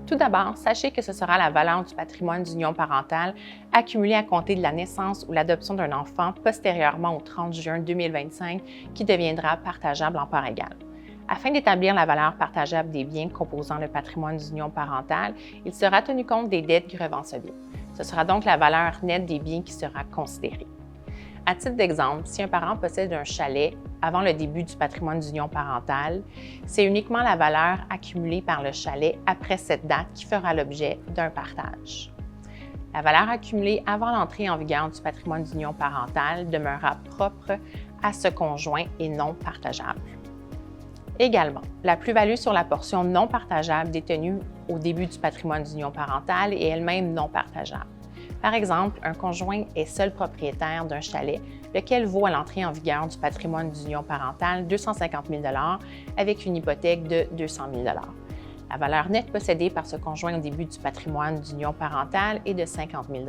Tout d'abord, sachez que ce sera la valeur du patrimoine d'union parentale accumulée à compter de la naissance ou l'adoption d'un enfant postérieurement au 30 juin 2025 qui deviendra partageable en part égale. Afin d'établir la valeur partageable des biens composant le patrimoine d'union parentale, il sera tenu compte des dettes grevenseliers. Ce sera donc la valeur nette des biens qui sera considérée. À titre d'exemple, si un parent possède un chalet avant le début du patrimoine d'union parentale, c'est uniquement la valeur accumulée par le chalet après cette date qui fera l'objet d'un partage. La valeur accumulée avant l'entrée en vigueur du patrimoine d'union parentale demeurera propre à ce conjoint et non partageable. Également, la plus-value sur la portion non partageable détenue au début du patrimoine d'union parentale est elle-même non partageable. Par exemple, un conjoint est seul propriétaire d'un chalet, lequel vaut à l'entrée en vigueur du patrimoine d'union parentale 250 000 avec une hypothèque de 200 000 La valeur nette possédée par ce conjoint au début du patrimoine d'union parentale est de 50 000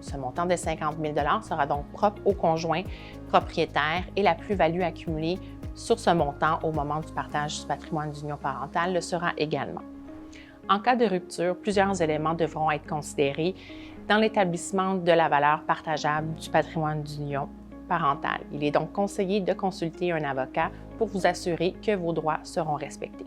Ce montant de 50 000 sera donc propre au conjoint propriétaire et la plus-value accumulée sur ce montant au moment du partage du patrimoine d'union parentale le sera également. En cas de rupture, plusieurs éléments devront être considérés dans l'établissement de la valeur partageable du patrimoine d'union parentale. Il est donc conseillé de consulter un avocat pour vous assurer que vos droits seront respectés.